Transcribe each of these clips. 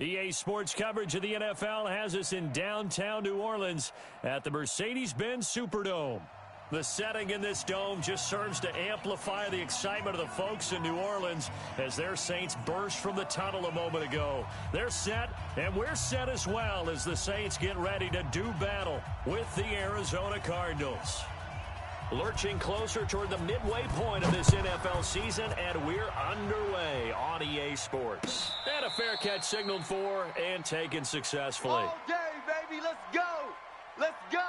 EA Sports coverage of the NFL has us in downtown New Orleans at the Mercedes-Benz Superdome. The setting in this dome just serves to amplify the excitement of the folks in New Orleans as their Saints burst from the tunnel a moment ago. They're set, and we're set as well as the Saints get ready to do battle with the Arizona Cardinals. Lurching closer toward the midway point of this NFL season, and we're underway on EA Sports. And a fair catch signaled for and taken successfully. All day, baby. Let's go. Let's go.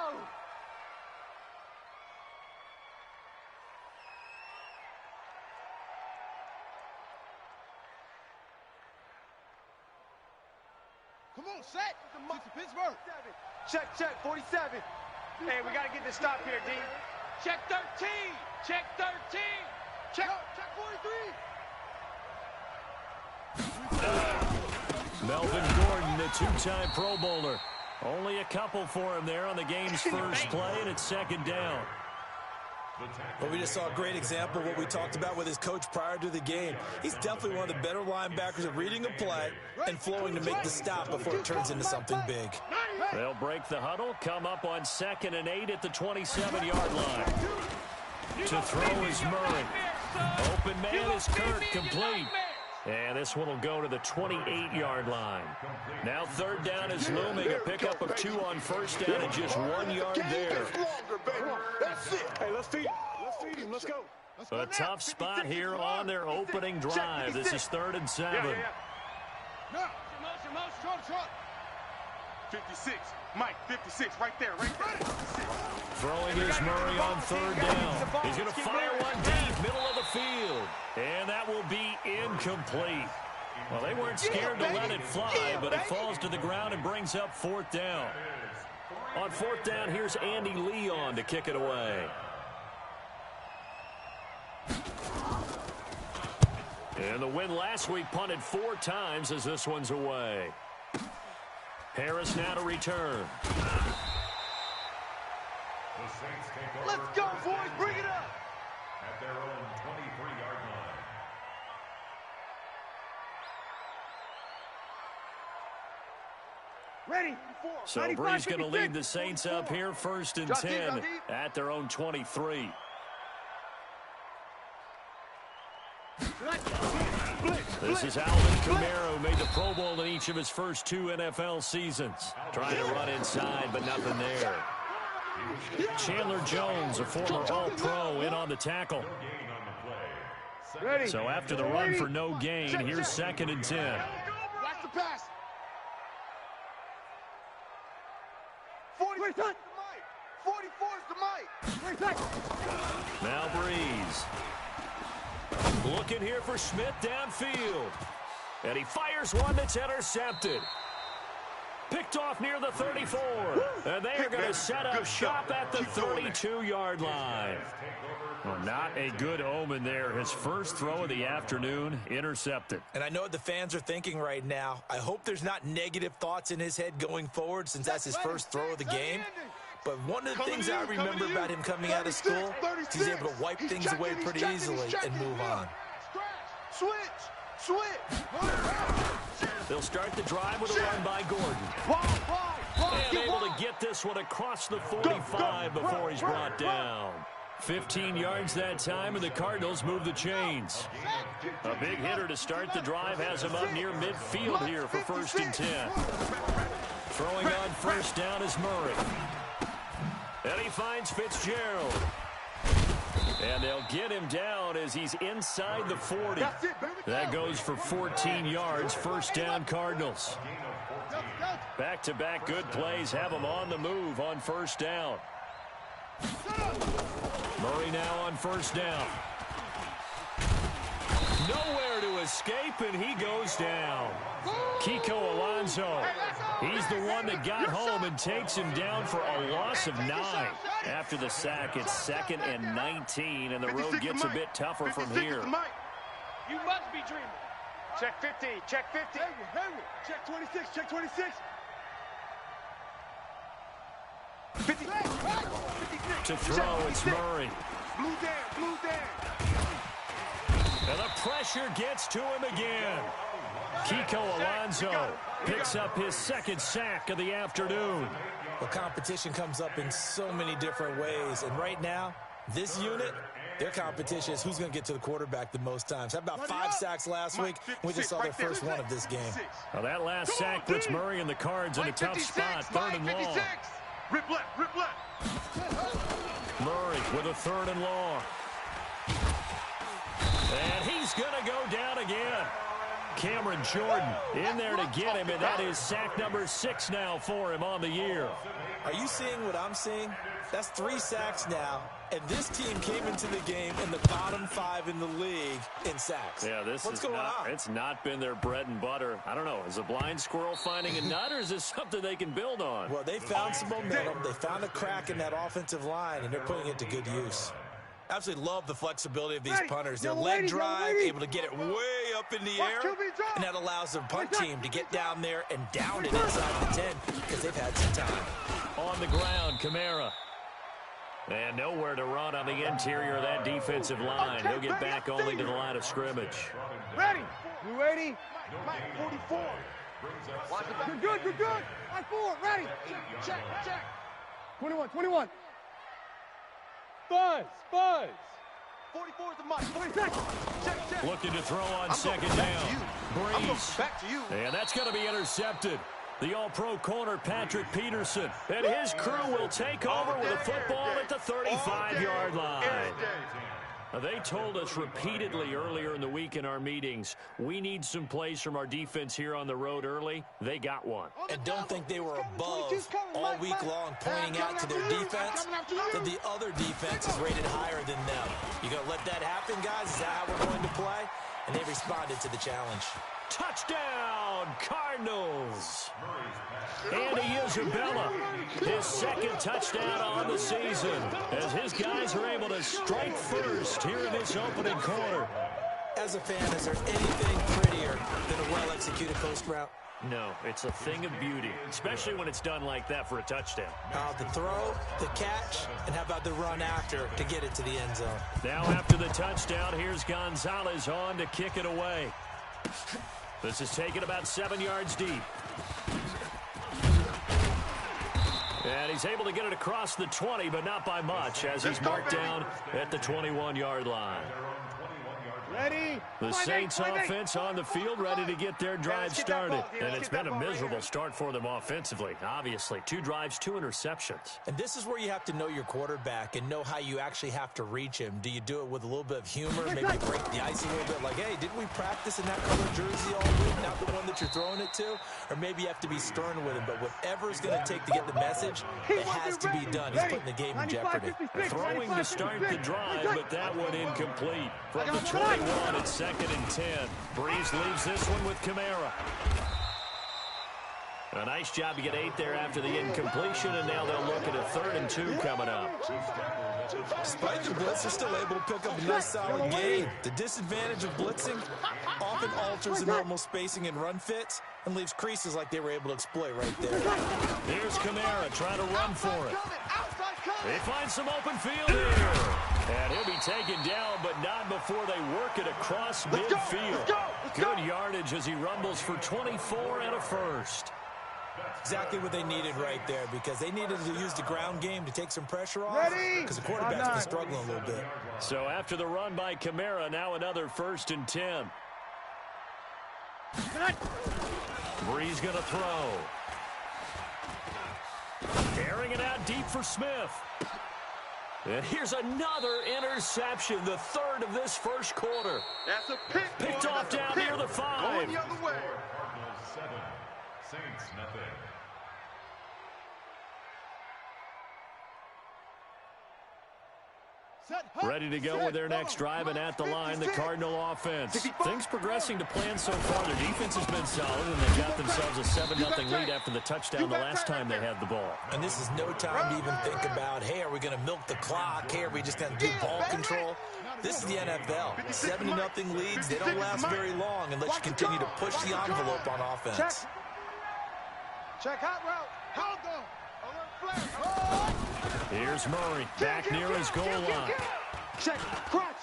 Come on, set. Pittsburgh. Check, 47. Hey, we got to get this stop here, D. Check 13. Check 13. Check 43. Melvin Gordon, the two-time Pro Bowler. Only a couple for him there on the game's first play, and it's second down. Well, we just saw a great example of what we talked about with his coach prior to the game. He's definitely one of the better linebackers at reading a play and flowing to make the stop before it turns into something big. They'll break the huddle, come up on 2nd and 8 at the 27-yard line. To throw is Murray. Open man is Kirk, complete. And this one will go to the 28-yard line. Now 3rd down is looming. A pickup of 2 on 1st down and just 1 yard there. Hey, let's feed him. Let's feed him. Let's go. A tough spot here on their opening drive. This is 3rd and 7. Motion. 56. Mike, 56. Right there. Throwing is Murray on 3rd down. He's going to fire one deep, middle of the field. And that will be incomplete. Well, they weren't scared to let it fly, but it falls to the ground and brings up 4th down. On 4th down, here's Andy Leon to kick it away. And the win last week punted 4 times as this one's away. Harris now to return. Let's go, boys. Bring it up. At their own 23-yard line. Ready. So Brees going to lead the Saints up here, 1st and 10 at their own 23. This is Alvin Kamara, who made the Pro Bowl in each of his first 2 NFL seasons. Trying to run inside, but nothing there. Chandler Jones, a former All-Pro, in on the tackle. So after the run for no gain, here's 2nd and 10. Watch the pass. 44 is the mic. Now Brees. Looking here for Smith downfield. And he fires one that's intercepted. Picked off near the 34. And they are going to set up shop at the 32-yard line. Well, not a good omen there. His first throw of the afternoon, intercepted. And I know what the fans are thinking right now. I hope there's not negative thoughts in his head going forward since that's his first throw of the game. But one of the things I remember about him coming out of school, he's able to wipe things away pretty easily and move on. Switch. They'll start the drive with a run by Gordon. And able to get this one across the 45 before he's brought down. 15 yards that time, and the Cardinals move the chains. A big hitter to start the drive has him up near midfield here for 1st and 10. Throwing on 1st down is Murray. And he finds Fitzgerald. And they'll get him down as he's inside the 40. That goes for 14 yards, 1st down Cardinals. Back-to-back good plays have him on the move on 1st down. Murray now on 1st down. Nowhere to escape, and he goes down. Kiko Alonso, he's the one that got home and takes him down for a loss of 9. After the sack, it's 2nd and 19, and the road gets a bit tougher from here. You must be dreaming. Check 50. Check 50. Check 26. Check 26. 50. To throw, it's Murray. Blue down. And the pressure gets to him again. Kiko Alonso picks up his second sack of the afternoon. Well, competition comes up in so many different ways. And right now, this unit, their competition is who's going to get to the quarterback the most times. How about 5 sacks last week? We just saw their first one of this game. Well, that last sack puts Murray and the Cards in a tough spot. 3rd and long. Rip left, rip left. Murray with a 3rd and long. And he's going to go down again. Cameron Jordan in there to get him, and that is sack number 6 now for him on the year. Are you seeing what I'm seeing? That's 3 sacks now, and this team came into the game in the bottom 5 in the league in sacks. Yeah, What's going on? It's not been their bread and butter. I don't know. Is a blind squirrel finding a nut, or is this something they can build on? Well, they found some momentum. They found a crack in that offensive line, and they're putting it to good use. Absolutely love the flexibility of these punters. Their leg drive, able to get it way up in the air, and that allows their punt team to get down there and down it inside the 10 because they've had some time. On the ground, Kamara. And nowhere to run on the interior of that defensive line. He'll get back only to the line of scrimmage. Ready. You ready? Mike, 44. You're good, you're good. Line 4, ready. Check, check. 21, 21. Buzz. 44 is the mark. 40 seconds. Check. Looking to throw on second down. Breeze. Back to you. And that's going to be intercepted. The all-pro corner, Patrick Peterson, and his crew will take over with a football at the 35-yard line. They told us repeatedly earlier in the week in our meetings, we need some plays from our defense here on the road early. They got one. And don't think they were above all week long pointing out to their defense that the other defense is rated higher than them. You going to let that happen, guys? Is that how we're going to play? And they responded to the challenge. Touchdown, Cardinals. Andy Isabella, his second touchdown on the season, as his guys are able to strike first here in this opening quarter. As a fan, is there anything prettier than a well-executed post route? No, it's a thing of beauty, especially when it's done like that for a touchdown. The throw, the catch, and how about the run after to get it to the end zone? Now after the touchdown, here's Gonzalez on to kick it away. This is taken about 7 yards deep. And he's able to get it across the 20, but not by much, as he's marked down at the 21-yard line. Ready? The Saints offense on the field, ready to get their drive started. And it's been a miserable start for them offensively, obviously. 2 drives, 2 interceptions. And this is where you have to know your quarterback and know how you actually have to reach him. Do you do it with a little bit of humor, maybe break the ice a little bit, like, hey, didn't we practice in that color jersey all week, not the one that you're throwing it to? Or maybe you have to be stern with him, but whatever it's going to take to get the message, it has to be done. He's putting the game in jeopardy. Throwing to start the drive, but that one incomplete. From the 21, it's 2nd and 10. Breeze leaves this one with Kamara. A nice job to get 8 there after the incompletion, and now they'll look at a 3rd and 2 coming up. Despite the blitz, they're still able to pick up a nice solid gain. The disadvantage of blitzing often alters the normal spacing and run fits and leaves creases like they were able to exploit right there. Here's Kamara trying to run for it. They find some open field here. And he'll be taken down, but not before they work it across midfield. Good yardage as he rumbles for 24 and a first. Exactly what they needed right there, because they needed to use the ground game to take some pressure off, because the quarterback's been struggling a little bit. So after the run by Kamara, now another 1st and 10. Breeze going to throw. Airing it out deep for Smith. And here's another interception, the 3rd of this first quarter. That's a pick. Picked off down near the 5. Going the other way. Cardinals 7, Saints nothing. Ready to go with their next drive, and at the line, the Cardinal offense. Things progressing to plan so far. Their defense has been solid, and they got themselves a 7-0 lead after the touchdown the last time they had the ball. And this is no time to even think about, hey, are we going to milk the clock? Hey, are we just going to do ball control? This is the NFL. 70-0 leads, they don't last very long unless you continue to push the envelope on offense. Check hot route. Hold on. Here's Murray back near his goal line. Check. Crunch.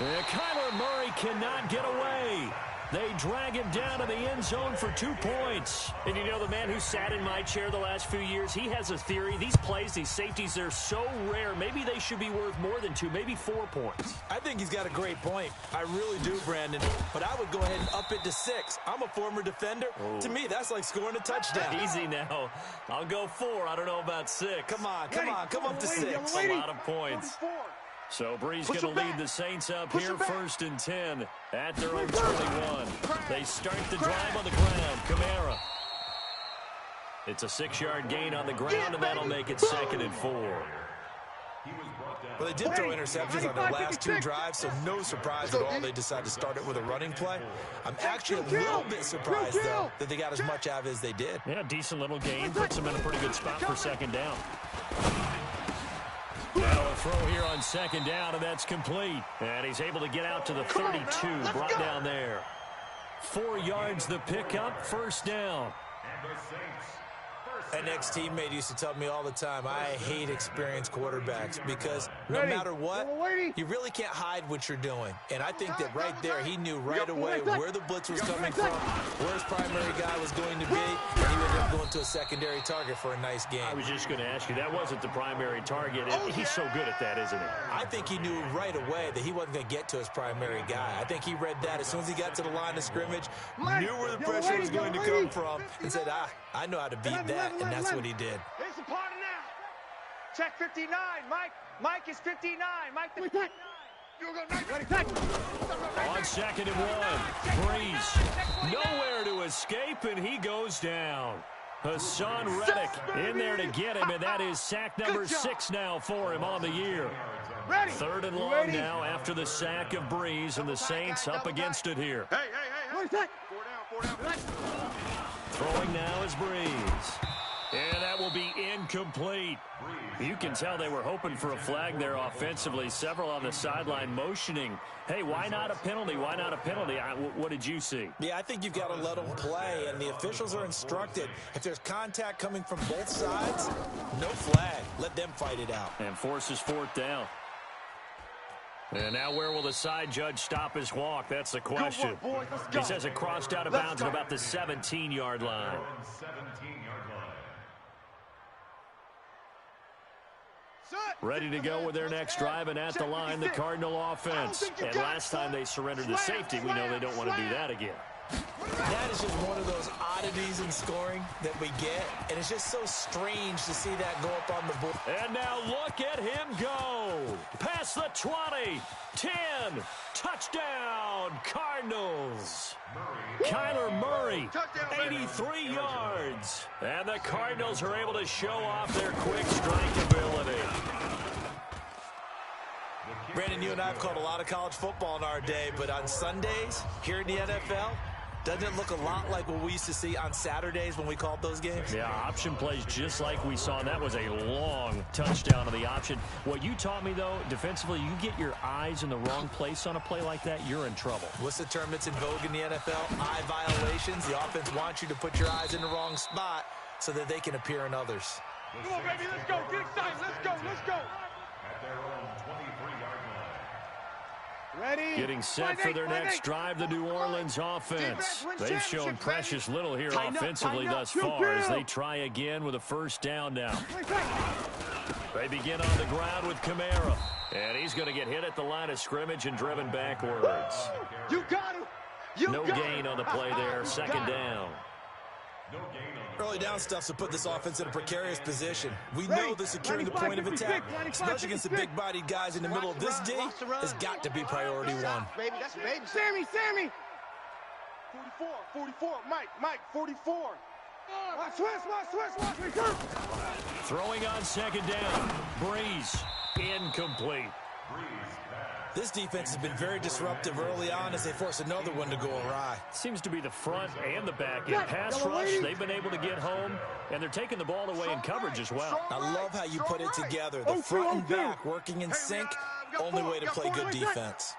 Kyler Murray cannot get away. They drag him down to the end zone for 2 points. And you know, the man who sat in my chair the last few years, he has a theory. These plays, these safeties, they're so rare. Maybe they should be worth more than 2, maybe 4 points. I think he's got a great point. I really do, Brandon. But I would go ahead and up it to 6. I'm a former defender. Oh. To me, that's like scoring a touchdown. Easy now. I'll go 4. I don't know about 6. Come on, come up to 6. A lot of points. So Brees going to lead the Saints up here, 1st and 10 at their own 21. They start the drive on the ground. Kamara. It's a 6-yard gain on the ground, and that'll make it 2nd and 4. Well, they did throw interceptions on their last 2 drives, so no surprise at all they decided to start it with a running play. I'm actually a little bit surprised, though, that they got as much out of it as they did. Yeah, decent little gain. Puts them in a pretty good spot for 2nd down. Now a throw here on 2nd down, and that's complete. And he's able to get out to the 32, brought down there. 4 yards the pickup, 1st down. An ex-teammate used to tell me all the time, I hate experienced quarterbacks because no matter what, you really can't hide what you're doing. And I think that right there, he knew right away where the blitz was coming from, where his primary guy was going to be, and he ended up going to a secondary target for a nice game. I was just going to ask you, that wasn't the primary target. He's so good at that, isn't he? I think he knew right away that he wasn't going to get to his primary guy. I think he read that as soon as he got to the line of scrimmage, knew where the pressure was going to come from, and said, I know how to beat that. And that's what he did. Here's the party now. Check 59. Mike is 59. Mike the... On 2nd and 1. Brees nowhere to escape, and he goes down. Hassan Reddick in there to get him, and that is sack number 6 now for him on the year. 3rd and long now after the sack of Brees, and the Saints up against it here. Hey. 4 down. Throwing now is Brees. And that will be incomplete. You can tell they were hoping for a flag there offensively. Several on the sideline motioning. Hey, why not a penalty? Why not a penalty? What did you see? Yeah, I think you've got to let them play, and the officials are instructed. If there's contact coming from both sides, no flag. Let them fight it out. And forces 4th down. And now where will the side judge stop his walk? That's the question. He says it crossed out of bounds at about the 17-yard line. 17-yard line. Ready to go with their next drive, and at the line, the Cardinal offense. And last time they surrendered the safety, we know they don't want to do that again. That is just one of those oddities in scoring that we get, and it's just so strange to see that go up on the board. And now look at him go. Past the 20, 10, touchdown, Cardinals. Kyler Murray, 83 yards. And the Cardinals are able to show off their quick strike ability. Brandon, you and I have called a lot of college football in our day, but on Sundays here in the NFL, doesn't it look a lot like what we used to see on Saturdays when we called those games? Yeah, option plays just like we saw, and that was a long touchdown of the option. What you taught me, though, defensively, you get your eyes in the wrong place on a play like that, you're in trouble. What's the term that's in vogue in the NFL? Eye violations. The offense wants you to put your eyes in the wrong spot so that they can appear in others. Come on, baby, let's go. Get excited. Let's go. At their own 23-yard line. Ready? Getting set for their next drive, the New Orleans offense. They've shown precious little here offensively thus far as they try again with a 1st down now. They begin on the ground with Kamara. And he's going to get hit at the line of scrimmage and driven backwards. You got him. No gain on the play there, 2nd down. No gain on Early down stuff to put this offense in a precarious position. We know that securing the point of attack, especially against the big-bodied guys in the middle of this D, has got to be priority 1. Baby, that's baby. Sammy. 44. Mike, 44. Watch me, come. Throwing on 2nd down. Brees, incomplete. This defense has been very disruptive early on as they force another one to go awry. Seems to be the front and the back end. Pass rush, they've been able to get home, and they're taking the ball away in coverage as well. I love how you put it together. The front and back working in sync, only way to play good defense.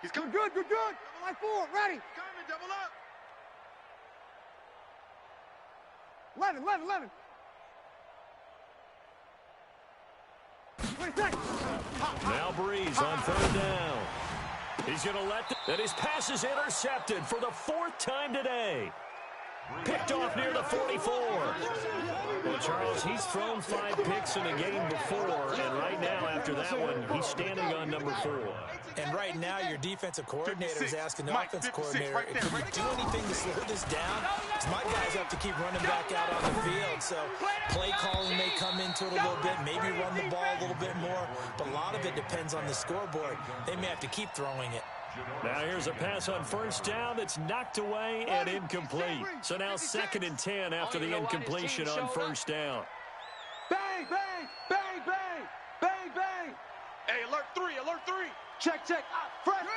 He's coming. Good. Line 4, ready. Coming, double up. 11. 20 seconds. Now Brees on 3rd down. He's going to and his pass is intercepted for the 4th time today. Picked off near the 44. Well, Charles, he's thrown 5 picks in a game before, and right now, after that one, he's standing on number 4. And right now, your defensive coordinator is asking the offensive coordinator, can we do anything to slow this down? Because my guys have to keep running back out on the field, so play calling may come into it a little bit, maybe run the ball a little bit more, but a lot of it depends on the scoreboard. They may have to keep throwing it. Now here's a pass on 1st down that's knocked away and incomplete. So now 2nd and 10 after the incompletion on 1st down. Bang, bang, bang, bang, bang, bang. Hey, alert 3, alert 3. Check, check. Fresno.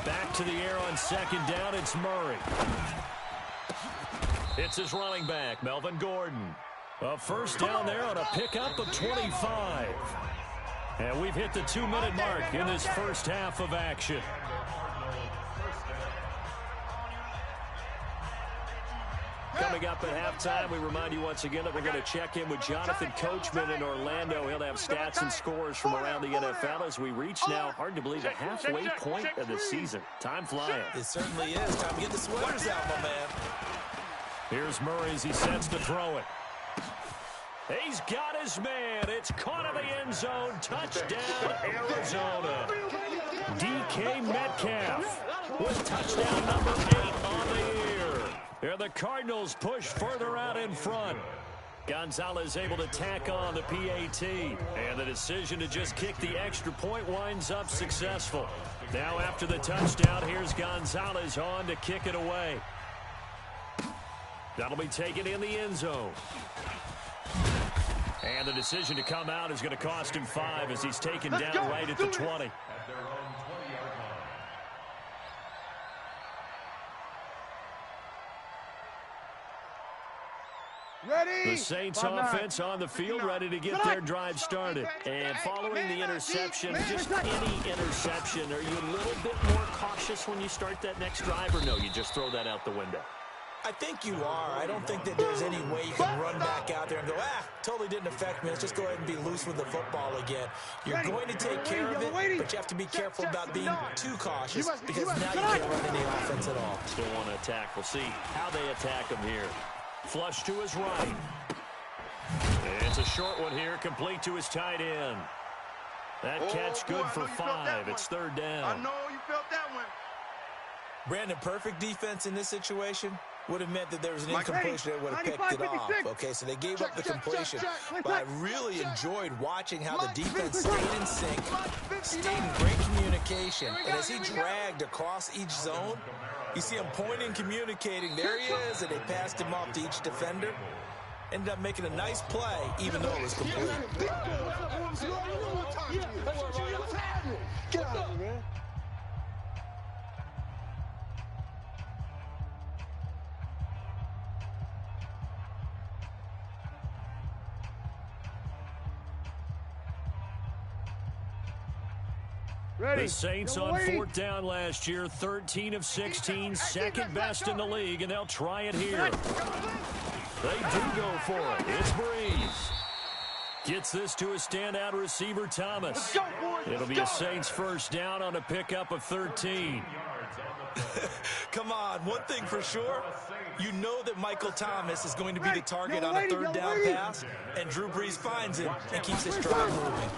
Back to the air on 2nd down, it's Murray. It's his running back, Melvin Gordon. A 1st down there on a pickup of 25. And we've hit the 2-minute mark in this first half of action. Coming up at halftime, we remind you once again that we're going to check in with Jonathan Coachman in Orlando. He'll have stats and scores from around the NFL as we reach now, hard to believe, the halfway point of the season. Time flying. It certainly is. Time to get the sweaters out, my man. Here's Murray as he sets to throw it. He's got his man. It's caught in the end zone. Touchdown, Arizona. DK Metcalf with touchdown number 8 on the year. And the Cardinals push further out in front. Gonzalez able to tack on the PAT. And the decision to just kick the extra point winds up successful. Now after the touchdown, here's Gonzalez on to kick it away. That'll be taken in the end zone. And the decision to come out is going to cost him 5 as he's taken down right at the 20. Ready? The Saints offense on the field, ready to get their drive started. And following the interception, just any interception, are you a little bit more cautious when you start that next drive, or no, you just throw that out the window? I think you are. I don't think that there's any way you can run back out there and go, totally didn't affect me. Let's just go ahead and be loose with the football again. You're going to take care of it, but you have to be careful about being too cautious because now you can't run any offense at all. Still want to attack. We'll see how they attack him here. Flush to his right. It's a short one here, complete to his tight end. That catch good for 5. It's 3rd down. I know you felt that one. Brandon, perfect defense in this situation would have meant that there was an incompletion that would have picked it off. Okay, so they gave up the completion. But I really enjoyed watching how the defense stayed in sync, stayed in great communication. And as he dragged across each zone, you see him pointing, communicating. There he is, and they passed him off to each defender. Ended up making a nice play, even though it was complete. Get out of here, man. The Saints on 4th down last year, 13 of 16, second best in the league, and they'll try it here. They do go for it. It's Breeze. Gets this to a standout receiver, Thomas. It'll be a Saints 1st down on a pickup of 13. Come on, one thing for sure, you know that Michael Thomas is going to be the target on a 3rd down pass, and Drew Brees finds him and keeps his drive moving.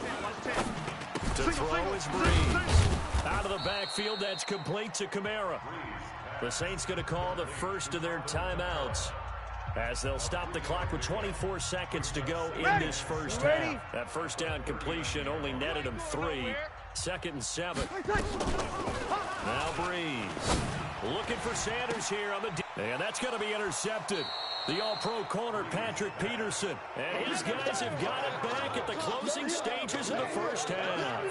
To throw is Breeze. Out of the backfield, that's complete to Kamara. The Saints going to call the first of their timeouts as they'll stop the clock with 24 seconds to go in this first half. That 1st down completion only netted him 3. 2nd and 7. Now Breeze. Looking for Sanders here on the and that's going to be intercepted. The all-pro corner, Patrick Peterson. And his guys have got it back at the closing stages of the first half.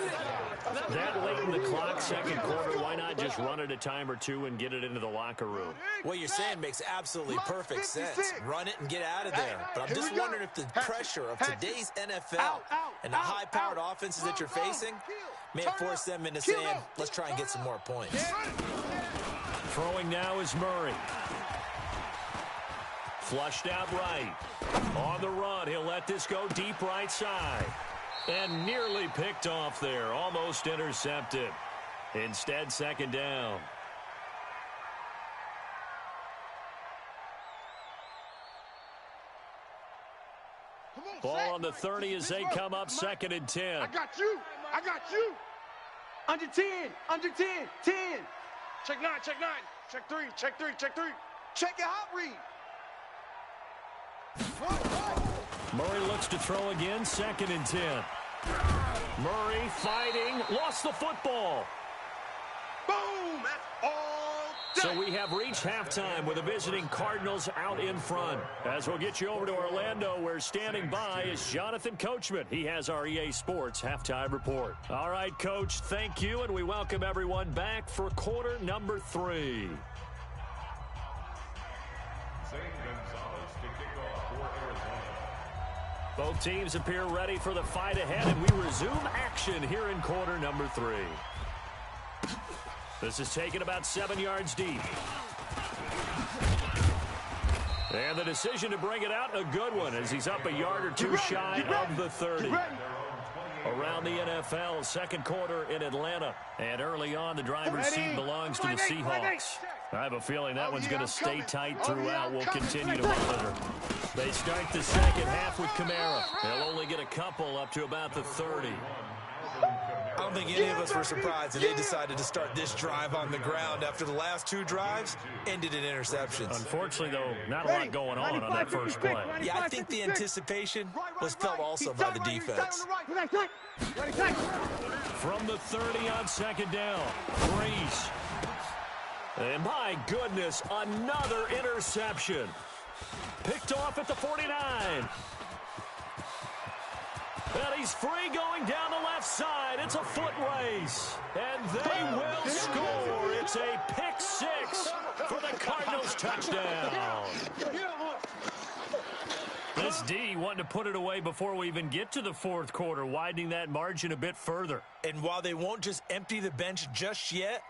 That late in the clock, 2nd quarter, why not just run it a time or two and get it into the locker room? What you're saying makes absolutely perfect sense. Run it and get out of there. But I'm just wondering if the pressure of today's NFL and the high-powered offenses that you're facing may force them into saying, let's try and get some more points. Throwing now is Murray. Flushed out right. On the run, he'll let this go deep right side. And nearly picked off there. Almost intercepted. Instead, second down. Ball on the 30 as they come up second and 10. I got you. I got you. Under 10. Under 10. 10. Check 9. Check 9. Check 3. Check 3. Check 3. Check your hot read. Murray looks to throw again, second and 10. Murray fighting, lost the football. Boom! That's all day. So we have reached halftime with the visiting Cardinals out in front. As we'll get you over to Orlando, where standing by is Jonathan Coachman. He has our EA Sports halftime report. All right, Coach, thank you, and we welcome everyone back for quarter number 3. Both teams appear ready for the fight ahead, and we resume action here in quarter number 3. This is taken about 7 yards deep. And the decision to bring it out, a good one, as he's up a yard or two shy of the 30. Around the NFL, second quarter in Atlanta. And early on, the driver's seat belongs to the Seahawks. I have a feeling that one's going to stay tight throughout. We'll continue to monitor. They start the second half with Kamara. They'll only get a couple up to about the 30. I don't think any of us were surprised that they decided to start this drive on the ground after the last 2 drives ended in interceptions. Unfortunately, though, not a lot going on that first play. Yeah, I think the anticipation was felt also by the defense. From the 30 on second down, Breeze. And my goodness, another interception. Picked off at the 49. And he's free going down the left side. It's a foot race. And they will score. It's a pick 6 for the Cardinals touchdown. This D wanting to put it away before we even get to the fourth quarter, widening that margin a bit further. And while they won't just empty the bench just yet,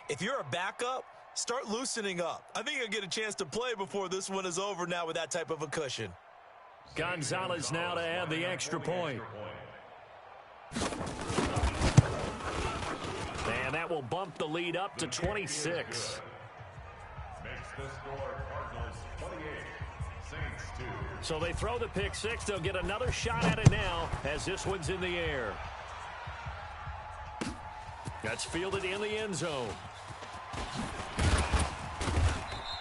if you're a backup, start loosening up. I think you'll get a chance to play before this one is over now with that type of a cushion. Gonzalez now to add the extra point. And that will bump the lead up to 26. Makes the score Cardinals 28, Saints 2. So they throw the pick 6. They'll get another shot at it now as this one's in the air. That's fielded in the end zone.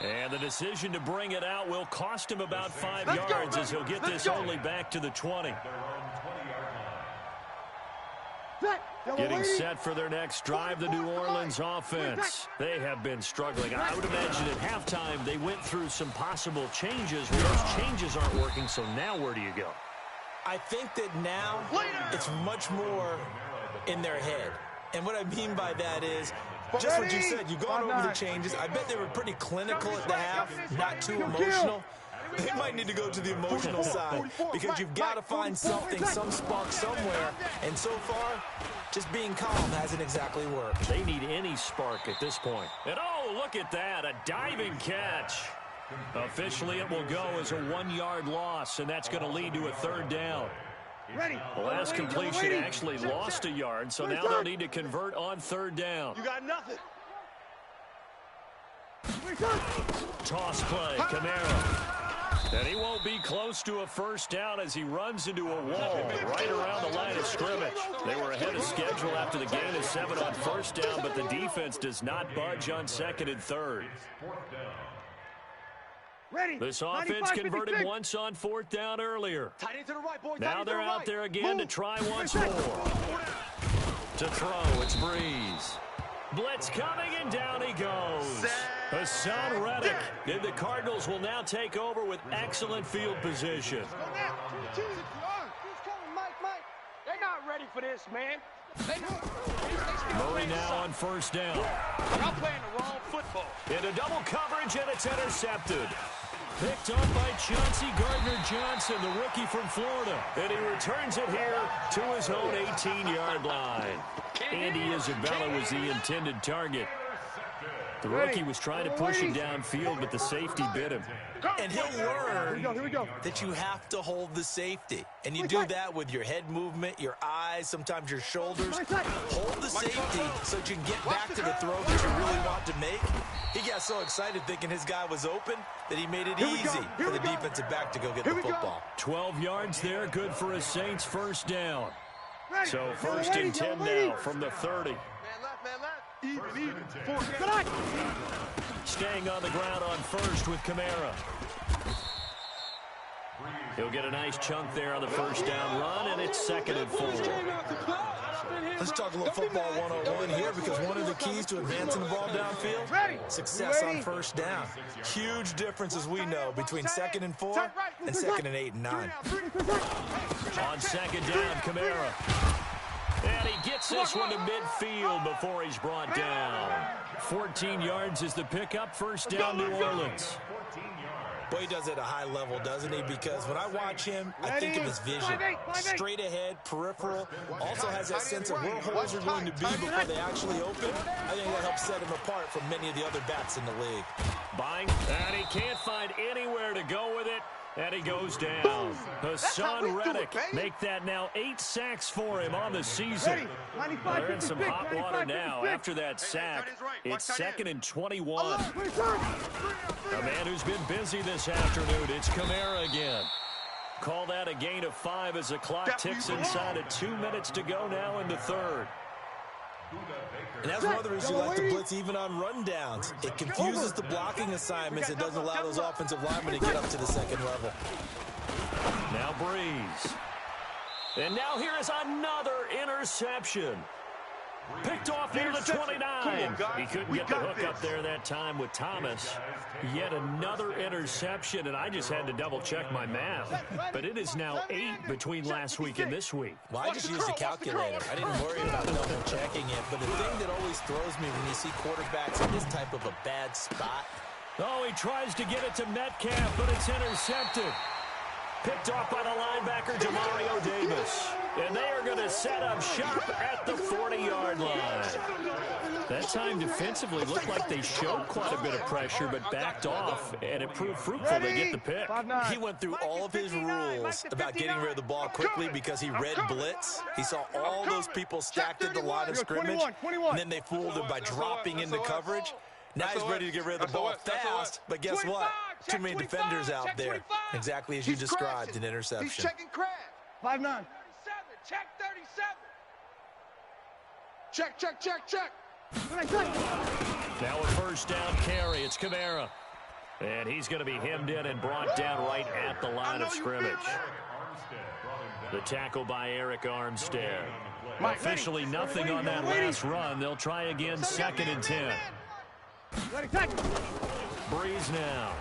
And the decision to bring it out will cost him about 5 yards as he'll get this only back to the 20. Getting set for their next drive, the New Orleans offense. They have been struggling. I would imagine at halftime they went through some possible changes. Well, those changes aren't working, so now where do you go? I think that now it's much more in their head. And what I mean by that is, just what you said, you've gone over the changes. I bet they were pretty clinical at the half, not too emotional. They might need to go to the emotional side because you've got to find something, some spark somewhere. And so far, just being calm hasn't exactly worked. They need any spark at this point. And oh, look at that, a diving catch. Officially, it will go as a 1-yard loss, and that's going to lead to a third down. The last completion actually lost a yard, so now they'll need to convert on third down. You got nothing. Toss play, Kamara. And he won't be close to a first down as he runs into a wall right around the line of scrimmage. They were ahead of schedule after the gain of 7 on first down, but the defense does not budge on second and third. This offense converted once on fourth down earlier. Now they're out there again to try once more. To throw, it's Breeze. Blitz coming, and down he goes. Hassan Reddick. And the Cardinals will now take over with excellent field position. They're not ready for this, man. Murray now on first down. Y'all playing the wrong football. Into double coverage, and it's intercepted. Picked up by Chauncey Gardner-Johnson, the rookie from Florida. And he returns it here to his own 18-yard line. Andy Isabella was the intended target. The rookie was trying to push him downfield, but the safety bit him. And he'll learn that you have to hold the safety. And you do that with your head movement, your eyes, sometimes your shoulders. Hold the safety so that you can get back to the throw that you really want to make. He got so excited thinking his guy was open that he made it easy for the defensive back to go get the football. 12 yards there, good for a Saints first down. So first and 10 now from the 30. Man left. Even. Staying on the ground on first with Kamara. He'll get a nice chunk there on the first down run, and it's 2nd and 4. Let's talk a little football 101 here, because one of the keys to advancing the ball downfield, success on first down. Huge difference, as we know, between 2nd and 4 and 2nd and 8 and 9. On 2nd down, Kamara. And he gets this one to midfield before he's brought down. 14 yards is the pickup. First down, New Orleans. Boy, he does it at a high level, doesn't he? Because when I watch him, I think of his vision. Straight ahead, peripheral. Also has that sense of where holes are going to be before they actually open. I think that helps set him apart from many of the other backs in the league. Buying, and he can't find anywhere to go with it. And he goes down. Hassan Reddick make that now 8 sacks for him on the season. They're in some hot water now after that sack. It's 2nd and 21. A man who's been busy this afternoon. It's Kamara again. Call that a gain of 5 as the clock ticks inside of 2 minutes to go now in the 3rd. And that's one of the reasons you like to blitz even on rundowns. It confuses the blocking assignments. It doesn't allow those offensive linemen to get up to the 2nd level. Now Breeze. And now here is another interception. Picked off near the 29. He couldn't get the hook up there that time with Thomas. Yet another interception, and I just had to double-check my math. But it is now 8 between last week and this week. Well, I just used a calculator. I didn't worry about double-checking it. But the thing that always throws me when you see quarterbacks in this type of a bad spot. Oh, he tries to get it to Metcalf, but it's intercepted. Picked off by the linebacker, Demario Davis. And they are going to set up shop at the 40-yard line. That time defensively looked like they showed quite a bit of pressure, but backed off, and it proved fruitful. They get the pick. He went through all of his rules about getting rid of the ball quickly because he read blitz. He saw all those people stacked at the line of scrimmage, and then they fooled him by dropping into coverage. Now he's ready to get rid of the ball fast, but guess what? Too many defenders out there. Exactly as you described, an interception. He's checking Crab. 5-9. 37. Check 37. Check. Now a first down carry. It's Kamara. And he's going to be hemmed in and brought down right at the line of scrimmage. The tackle by Eric Armstead. Officially nothing on that last run. They'll try again, 2nd and 10. Breeze now.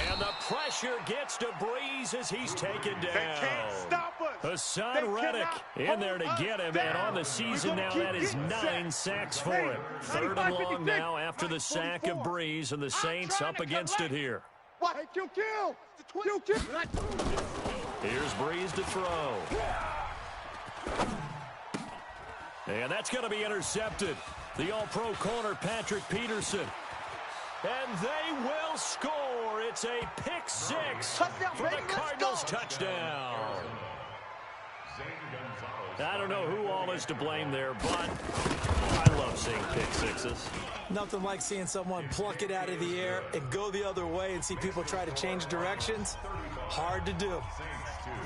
And the pressure gets to Breeze as he's taken down. They can't stop us. Hassan Reddick in there to get him, and on the season now that is 9 sacks for him. 3rd and long now after the sack of Breeze, and the Saints up against it here. Kill. Here's Breeze to throw. And that's going to be intercepted. The all-pro corner, Patrick Peterson. And they will score. It's a pick 6 for the Cardinals touchdown. I don't know who all is to blame there, but I love seeing pick 6s. Nothing like seeing someone pluck it out of the air and go the other way and see people try to change directions. Hard to do.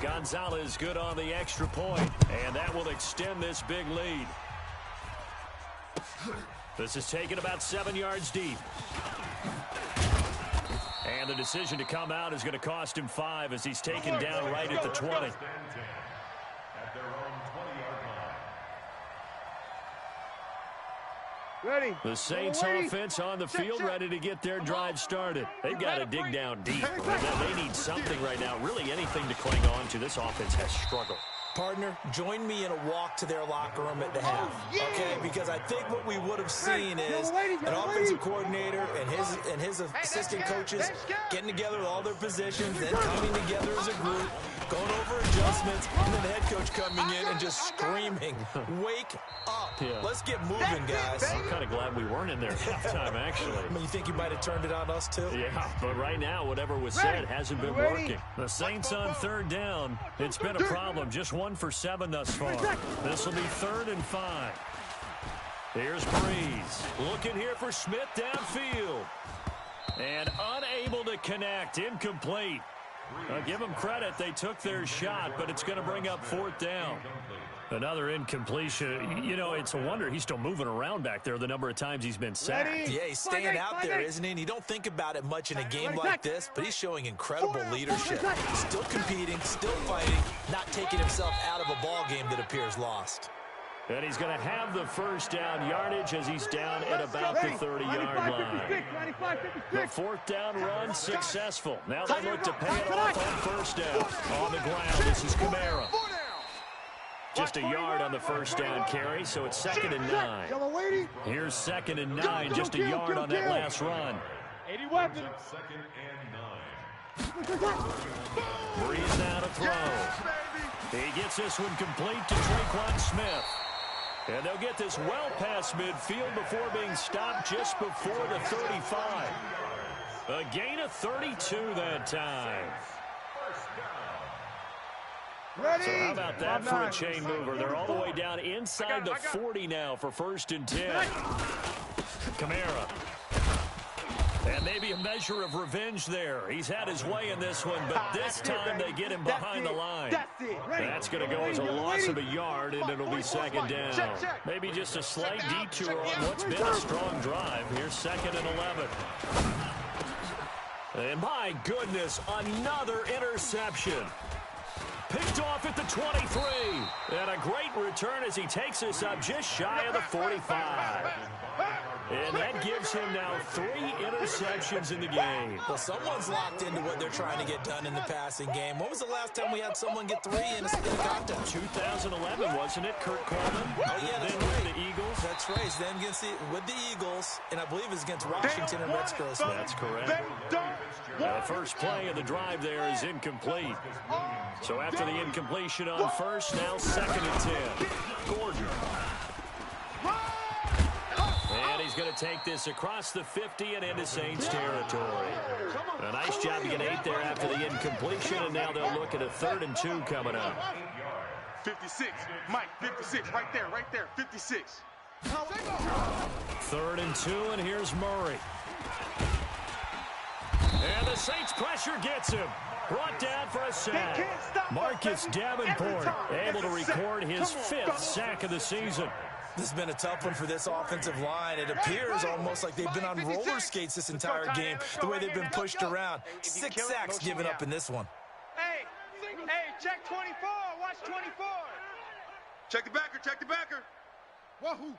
Gonzalez good on the extra point, and that will extend this big lead. This is taken about 7 yards deep. And the decision to come out is going to cost him 5 as he's taken down right at the 20. Ready. The Saints offense on the field, ready to get their drive started. They've got to dig down deep. They need something right now, really anything to cling on to. This offense has struggled. Partner, join me in a walk to their locker room at the half, okay? Because I think what we would have seen is an offensive coordinator and his assistant coaches getting together with all their positions, then coming together as a group, going over adjustments, and then the head coach coming in and just screaming, "Wake up. Yeah. Let's get moving, guys." I'm kind of glad we weren't in there at halftime, actually. I mean, you think you might have turned it on us, too? Yeah, but right now, whatever was said hasn't been working. The Saints on third down. It's been a problem. Just 1 for 7 thus far. This will be 3rd and 5. Here's Breeze. Looking here for Smith downfield. And unable to connect. Incomplete. Give them credit. They took their shot, but it's going to bring up 4th down. Another incompletion. You know, it's a wonder he's still moving around back there the number of times he's been sacked. Yeah, he's staying out there, isn't he? And you don't think about it much in a game like this, but he's showing incredible leadership. Still competing, still fighting, not taking himself out of a ball game that appears lost. And he's going to have the first down yardage as he's down at about the 30-yard line. The 4th down run successful. Now they look to pay it off on 1st down. On the ground, this is Kamara. Just a yard on the 1st down carry, so it's 2nd and 9. Here's 2nd and 9, just a yard on that last run. 80 weapons. 2nd and 9. Breeze now to throw. He gets this one complete to Tre'Quan Smith. And they'll get this well past midfield before being stopped just before the 35. A gain of 32 that time. Ready? So how about that for a chain mover? They're all the way down inside the 40 now for 1st and 10. Kamara. And maybe a measure of revenge there. He's had his way in this one, but this time they get him behind the line. That's going to go as a loss of a yard, and it'll be 2nd down. Maybe just a slight detour on what's been a strong drive. Here's 2nd and 11. And my goodness, another interception. Picked off at the 23. And a great return as he takes us up just shy of the 45. And that gives him now 3 interceptions in the game. Well, someone's locked into what they're trying to get done in the passing game. When was the last time we had someone get 3 in a contest? 2011, wasn't it, Kurt Coleman? Oh, yeah, that's then right. with the Eagles. That's right. Then with the Eagles, and I believe it's against Washington and Rex Grossman. That's correct. The first play of the drive there is incomplete. So after the incompletion on 1st, now 2nd and 10. Gordon. And he's going to take this across the 50 and into Saints territory. A nice job to get 8 there after the incompletion, and now they'll look at a 3rd and 2 coming up. 56. Mike, 56. Right there. 56. 3rd and 2, and here's Murray. And the Saints pressure gets him. Brought down for a sack. Marcus Davenport able to record his 5th sack of the season. This has been a tough one for this offensive line. It appears almost like they've been on roller skates this entire game, the way they've been pushed around. 6 sacks given up in this one. Hey, check 24. Watch 24. Check the backer. Wahoo!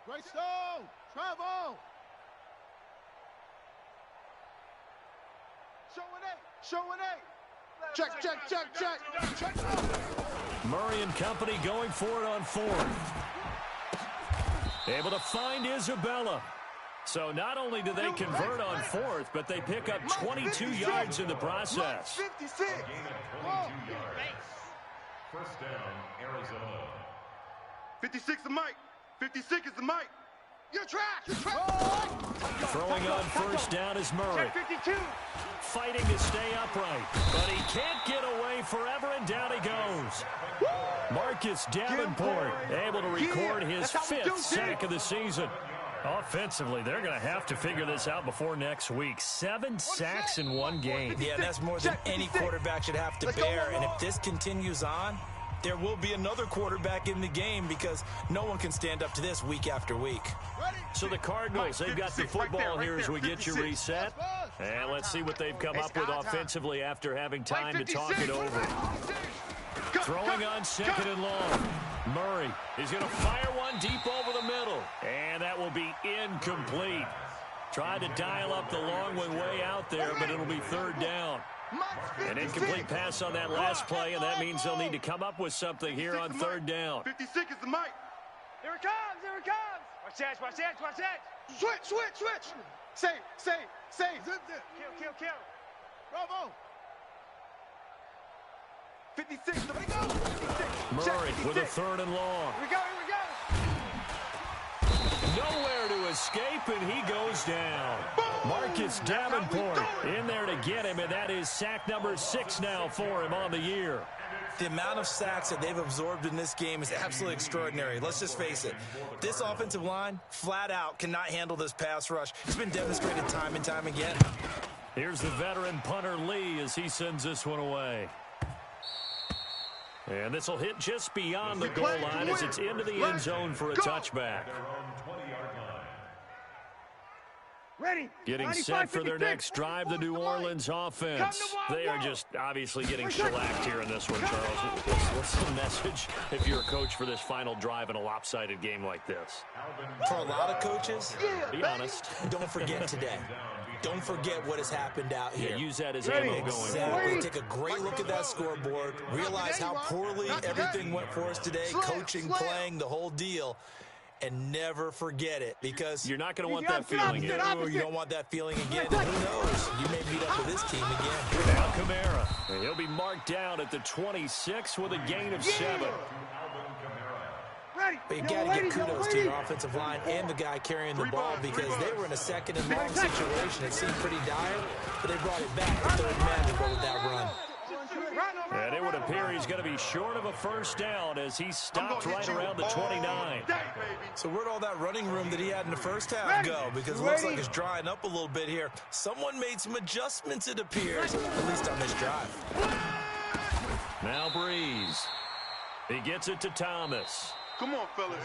Great stone! Travel! Showing eight. Check. Murray and company going for it on 4th. Able to find Isabella. So not only do they convert on 4th, but they pick up 22 yards in the process. 56. Gain of 22 yards. 1st down, Arizona. 56 is Mike. 56 is the Mike. You're trash. Throwing on 1st down is Murray. 52. Fighting to stay upright, but he can't get away forever, and down he goes. Marcus Davenport able to record his 5th sack of the season. Offensively, they're going to have to figure this out before next week. 7 sacks in one game. Yeah, that's more than any quarterback should have to bear. And if this continues on, there will be another quarterback in the game because no one can stand up to this week after week. So the Cardinals, they've got the football here as we get you reset. And let's see what they've come up with offensively after having time to talk it over. Throwing on 2nd and long. Murray is going to fire one deep over the middle. And that will be incomplete. Tried to dial up the long one way out there, but it'll be 3rd down. An incomplete pass on that last play, and that means they'll need to come up with something here on third down. 56 is the mic. Here it comes, here it comes. Watch that, watch that, watch that. Switch. Save. Zip. Kill. Bravo. 56, there we go. 56. Murray Check, with a third and long. Here we go. Nowhere to escape, and he goes down. Marcus Davenport in there to get him, and that is sack number 6 now for him on the year. The amount of sacks that they've absorbed in this game is absolutely extraordinary. Let's just face it. This offensive line, flat out, cannot handle this pass rush. It's been demonstrated time and time again. Here's the veteran punter Lee as he sends this one away. And this will hit just beyond the goal line as it's into the end zone for a touchback. Ready. Getting set for their next drive, the New Orleans offense. They are just obviously getting shellacked here in this one, Charles. What's the message if you're a coach for this final drive in a lopsided game like this? For a lot of coaches, be honest. Don't forget today. Don't forget what has happened out here. Yeah, use that as ammo going forward. Exactly. Take a great look at that scoreboard. Realize how poorly everything went for us today. Coaching, playing, the whole deal. And never forget it, because you're not going to want that feeling again. You don't want that feeling again. And who knows? You may meet up with this team again. Now Kamara. And he'll be marked down at the 26 with a gain of 7. But you got to give kudos to your offensive line and the guy carrying the ball, because they were in a second and long situation. It seemed pretty dire, but they brought it back to third man to go with that run. And it would appear he's going to be short of a first down as he stopped right around the 29. So where'd all that running room that he had in the first half go? Because it looks like it's drying up a little bit here. Someone made some adjustments, it appears, at least on this drive. Now Breeze. He gets it to Thomas. Come on, fellas.